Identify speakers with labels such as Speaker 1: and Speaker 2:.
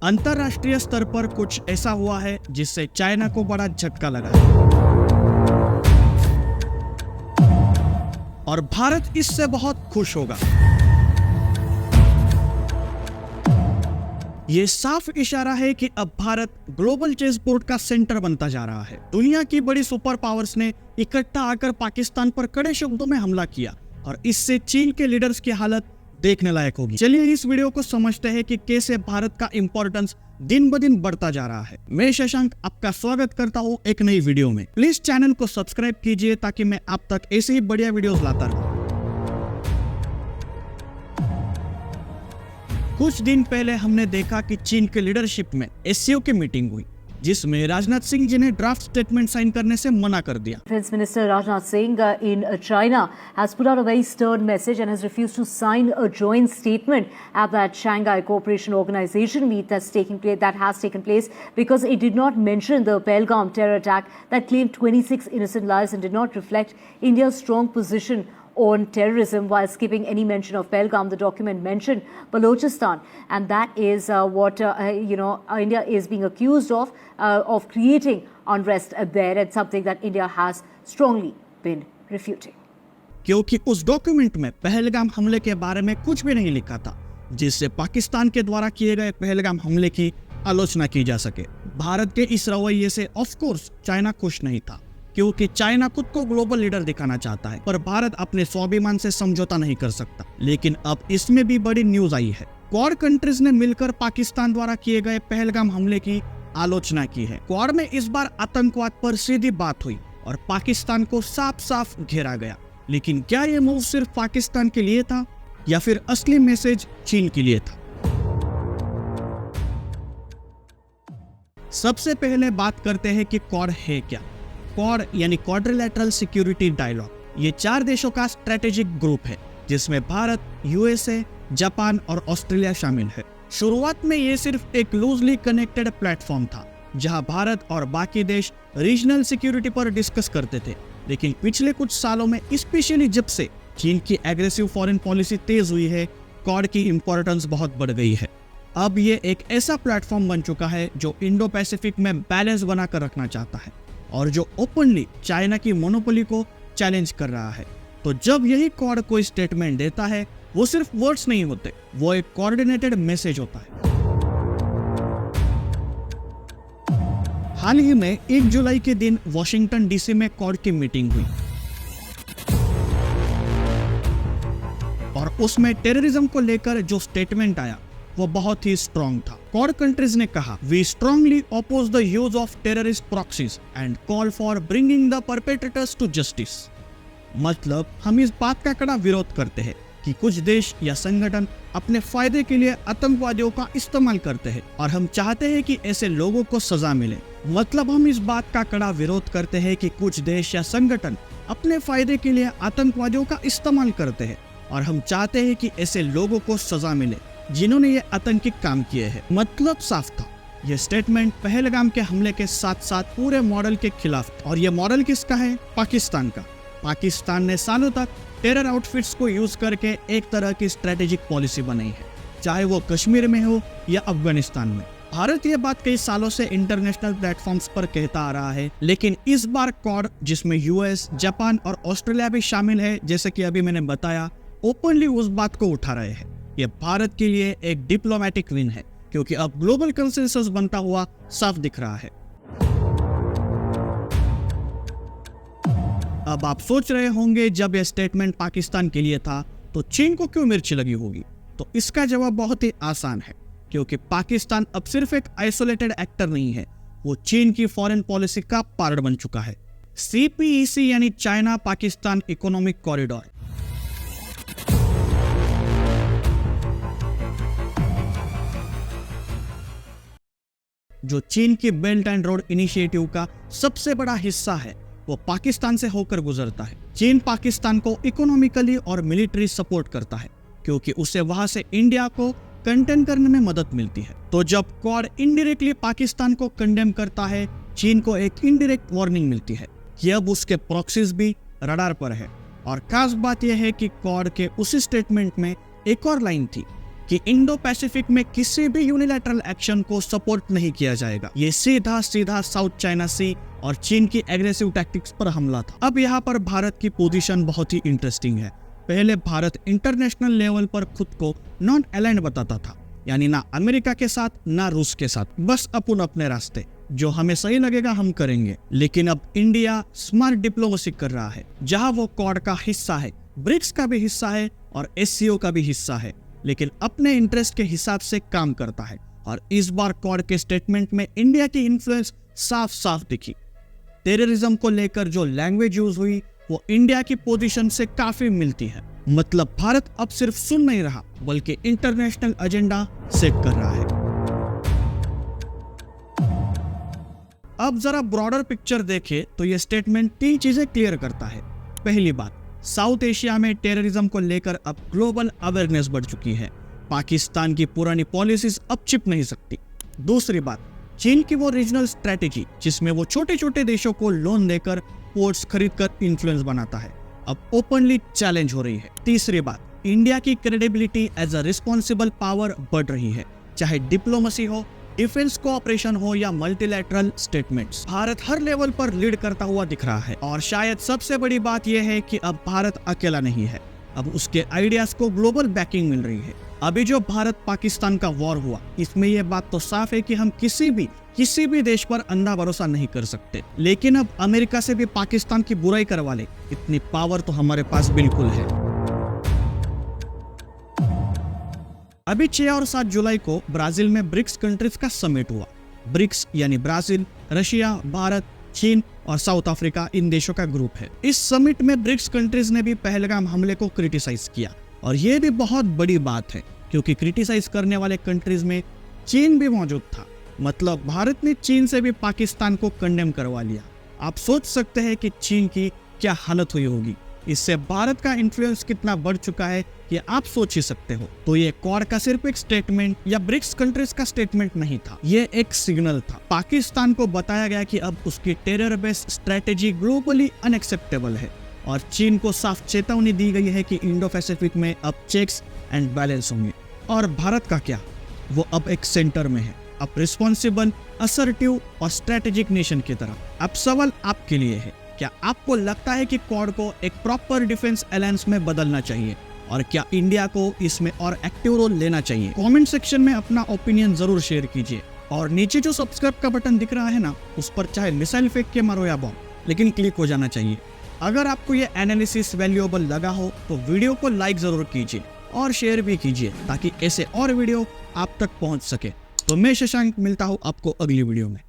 Speaker 1: अंतरराष्ट्रीय स्तर पर कुछ ऐसा हुआ है जिससे चाइना को बड़ा झटका लगा है और भारत इससे बहुत खुश होगा। ये साफ इशारा है कि अब भारत ग्लोबल चेस बोर्ड का सेंटर बनता जा रहा है। दुनिया की बड़ी सुपर पावर्स ने इकट्ठा आकर पाकिस्तान पर कड़े शब्दों में हमला किया और इससे चीन के लीडर्स की हालत देखने लायक होगी। चलिए इस वीडियो को समझते हैं कि कैसे भारत का इंपॉर्टेंस दिन ब दिन बढ़ता जा रहा है। मैं शशांक आपका स्वागत करता हूँ एक नई वीडियो में। प्लीज चैनल को सब्सक्राइब कीजिए ताकि मैं आप तक ऐसे ही बढ़िया वीडियोस लाता रहूं। कुछ दिन पहले हमने देखा कि चीन के लीडरशिप में एससीओ की मीटिंग हुई जिसमें राजनाथ सिंह जी ने ड्राफ्ट स्टेटमेंट साइन करने से मना कर दिया।
Speaker 2: Defense Minister Rajnath Singh in China has put out a very stern message and has refused to sign a joint statement at that Shanghai Cooperation Organization meet that has taken place because it did not mention the Pahalgam terror attack that claimed 26 innocent lives and did not reflect India's strong position on terrorism, while skipping any mention of Pahalgam. The document mentioned Balochistan, and that is what India is being accused of creating unrest there, and something that India has strongly been refuting.
Speaker 1: क्योंकि उस document में पहलगाम हमले के बारे में कुछ भी नहीं लिखा था जिससे पाकिस्तान के द्वारा किए गए पहलगाम हमले की आलोचना की जा सके। भारत के इस रवैये से ऑफ कोर्स चाइना खुश नहीं था क्योंकि चाइना खुद को ग्लोबल लीडर दिखाना चाहता है, पर भारत अपने स्वाभिमान से समझौता नहीं कर सकता। लेकिन अब इसमें भी बड़ी न्यूज आई है। क्वाड कंट्रीज ने मिलकर पाकिस्तान द्वारा किए गए पहलगाम हमले की आलोचना की है। क्वाड में इस बार आतंकवाद पर सीधी बात हुई और पाकिस्तान को साफ साफ घेरा गया। लेकिन क्या ये मूव सिर्फ पाकिस्तान के लिए था या फिर असली मैसेज चीन के लिए था? सबसे पहले बात करते हैं कि क्वाड है क्या। क्वाड यानी क्वाड्रिलैटरल सिक्योरिटी डायलॉग ये 4 देशों का स्ट्रेटेजिक ग्रुप है जिसमें भारत, यूएसए, जापान और ऑस्ट्रेलिया शामिल है। शुरुआत में ये सिर्फ एक लूजली कनेक्टेड प्लेटफॉर्म था जहां भारत और बाकी देश रीजनल सिक्योरिटी पर डिस्कस करते थे। लेकिन पिछले कुछ सालों में स्पेशली जब से चीन की एग्रेसिव फॉरेन पॉलिसी तेज हुई है, क्वाड की इंपॉर्टेंस बहुत बढ़ गई है। अब ये एक ऐसा प्लेटफॉर्म बन चुका है जो इंडो पैसिफिक में बैलेंस बनाकर रखना चाहता है और जो ओपनली चाइना की मोनोपोली को चैलेंज कर रहा है। तो जब यही क्वाड कोई स्टेटमेंट देता है, वो सिर्फ वर्ड्स नहीं होते, वो एक कोऑर्डिनेटेड मैसेज होता है। हाल ही में 1 जुलाई के दिन वॉशिंगटन डीसी में क्वाड की मीटिंग हुई और उसमें टेररिज्म को लेकर जो स्टेटमेंट आया वो बहुत ही स्ट्रॉन्ग था। क्वाड कंट्रीज ने कहा, we strongly oppose the use of terrorist proxies and call for bringing the perpetrators to justice. मतलब हम इस बात का कड़ा विरोध करते हैं कि कुछ देश या संगठन अपने फायदे के लिए आतंकवादियों का इस्तेमाल करते हैं और हम चाहते हैं कि ऐसे लोगों को सजा मिले। मतलब हम इस बात का कड़ा विरोध करते हैं कि कुछ देश या संगठन अपने फायदे के लिए आतंकवादियों का इस्तेमाल करते हैं और हम चाहते हैं कि ऐसे लोगों को सजा मिले जिन्होंने ये आतंकी काम किए हैं। मतलब साफ था, ये स्टेटमेंट पहलगाम के हमले के साथ साथ पूरे मॉडल के खिलाफ था। और ये मॉडल किसका है? पाकिस्तान का। पाकिस्तान ने सालों तक टेरर आउटफिट्स को यूज करके एक तरह की स्ट्रेटेजिक पॉलिसी बनाई है, चाहे वो कश्मीर में हो या अफगानिस्तान में। भारत ये बात कई सालों से इंटरनेशनल प्लेटफॉर्म्स पर कहता आ रहा है, लेकिन इस बार क्वाड जिसमें यूएस, जापान और ऑस्ट्रेलिया भी शामिल है, जैसे कि अभी मैंने बताया, ओपनली उस बात को उठा रहे हैं। ये भारत के लिए एक डिप्लोमेटिक विन है क्योंकि अब ग्लोबल कंसेंसस बनता हुआ साफ दिख रहा है। अब आप सोच रहे होंगे, जब यह स्टेटमेंट पाकिस्तान के लिए था तो चीन को क्यों मिर्ची लगी होगी? तो इसका जवाब बहुत ही आसान है, क्योंकि पाकिस्तान अब सिर्फ एक आइसोलेटेड एक्टर नहीं है, वो चीन की फॉरेन पॉलिसी का पार्ट बन चुका है। CPEC यानी चाइना पाकिस्तान इकोनॉमिक कॉरिडोर जो चीन की बेल्ट एंड रोड इनिशिएटिव का सबसे बड़ा हिस्सा है, वो पाकिस्तान से होकर गुजरता है। चीन पाकिस्तान को इकोनॉमिकली और मिलिट्री सपोर्ट करता है क्योंकि उसे वहां से इंडिया को कंटेन करने में मदद मिलती है। तो जब क्वाड इनडायरेक्टली पाकिस्तान को कंडेम करता है, चीन को एक इनडायरेक्ट वार्निंग मिलती है कि अब उसके प्रॉक्सीज भी रडार पर है। और खास बात यह है कि क्वाड के उसी स्टेटमेंट में एक और लाइन थी कि इंडो पैसिफिक में किसी भी यूनिलैटरल एक्शन को सपोर्ट नहीं किया जाएगा। ये सीधा सीधा साउथ चाइना सी और चीन की एग्रेसिव टैक्टिक्स पर हमला था। अब यहाँ पर भारत की पोजीशन बहुत ही इंटरेस्टिंग है। पहले भारत इंटरनेशनल लेवल पर खुद को नॉन अलाइंड बताता था, यानी ना अमेरिका के साथ ना रूस के साथ, बस अपन अपने रास्ते, जो हमें सही लगेगा हम करेंगे। लेकिन अब इंडिया स्मार्ट डिप्लोमेसी कर रहा है, जहां वो क्वाड का हिस्सा है, ब्रिक्स का भी हिस्सा है और एससीओ का भी हिस्सा है, लेकिन अपने इंटरेस्ट के हिसाब से काम करता है। और इस बार क्वाड के स्टेटमेंट में इंडिया की इन्फ्लुएंस साफ साफ दिखी। टेररिज्म को लेकर जो लैंग्वेज यूज हुई वो इंडिया की पोजीशन से काफी मिलती है। मतलब भारत अब सिर्फ सुन नहीं रहा बल्कि इंटरनेशनल एजेंडा सेट कर रहा है। अब जरा ब्रॉडर पिक्चर देखें तो यह स्टेटमेंट 3 चीजें क्लियर करता है। पहली बात, साउथ एशिया में टेररिज्म को लेकर अब ग्लोबल अवेयरनेस बढ़ चुकी है। पाकिस्तान की पुरानी पॉलिसीज अब छिप नहीं सकती। दूसरी बात, चीन की वो रीजनल स्ट्रेटेजी जिसमें वो छोटे छोटे देशों को लोन देकर पोर्ट्स खरीदकर इन्फ्लुएंस बनाता है, अब ओपनली चैलेंज हो रही है। तीसरी बात, इंडिया की credibility as a responsible power बढ़ रही है, चाहे डिप्लोमेसी हो, डिफेंस कोऑपरेशन हो या मल्टीलैटरल स्टेटमेंट्स। भारत हर लेवल पर लीड करता हुआ दिख रहा है। और शायद सबसे बड़ी बात यह है कि अब भारत अकेला नहीं है, अब उसके आइडियाज को ग्लोबल बैकिंग मिल रही है। अभी जो भारत पाकिस्तान का वॉर हुआ, इसमें यह बात तो साफ है कि हम किसी भी देश पर अंधा भरोसा नहीं कर सकते। लेकिन अब अमेरिका से भी पाकिस्तान की बुराई करवा ले, इतनी पावर तो हमारे पास बिल्कुल है। अभी 6 और 7 जुलाई को ब्राजील में ब्रिक्स कंट्रीज का समिट हुआ। ब्रिक्स यानी ब्राजील, रशिया, भारत, चीन और साउथ अफ्रीका, इन देशों का ग्रुप है। इस समिट में ब्रिक्स कंट्रीज ने भी पहलगाम हमले को क्रिटिसाइज किया, और यह भी बहुत बड़ी बात है क्योंकि क्रिटिसाइज करने वाले कंट्रीज में चीन भी मौजूद था। मतलब भारत ने चीन से भी पाकिस्तान को कंडेम करवा लिया। आप सोच सकते हैं कि चीन की क्या हालत हुई होगी। इससे भारत का इन्फ्लुएंस कितना बढ़ चुका है ये आप सोच ही सकते हो। तो ये क्वाड का सिर्फ एक स्टेटमेंट या ब्रिक्स कंट्रीज का स्टेटमेंट नहीं था, ये एक सिग्नल था। पाकिस्तान को बताया गया कि अब उसकी terror based strategy globally unacceptable है, और चीन को साफ चेतावनी दी गई है कि इंडो पैसिफिक में अब चेक्स एंड बैलेंस होंगे। और भारत का क्या, वो अब एक सेंटर में है, अब रिस्पॉन्सिबल, असर्टिव और स्ट्रेटेजिक नेशन की तरह। अब सवाल आपके लिए है, क्या आपको लगता है कि क्वाड को एक प्रॉपर डिफेंस अलायंस में बदलना चाहिए, और क्या इंडिया को इसमें और एक्टिव रोल लेना चाहिए? कमेंट सेक्शन में अपना ओपिनियन जरूर शेयर कीजिए। और नीचे जो सब्सक्राइब का बटन दिख रहा है ना, उस पर चाहे मिसाइल फेंक के मारो या बॉम्ब, लेकिन क्लिक हो जाना चाहिए। अगर आपको ये एनालिसिस वैल्यूएबल लगा हो तो वीडियो को लाइक जरूर कीजिए और शेयर भी कीजिए, ताकि ऐसे और वीडियो आप तक पहुंच सके। तो मैं शशांक मिलता हूं आपको अगली वीडियो में।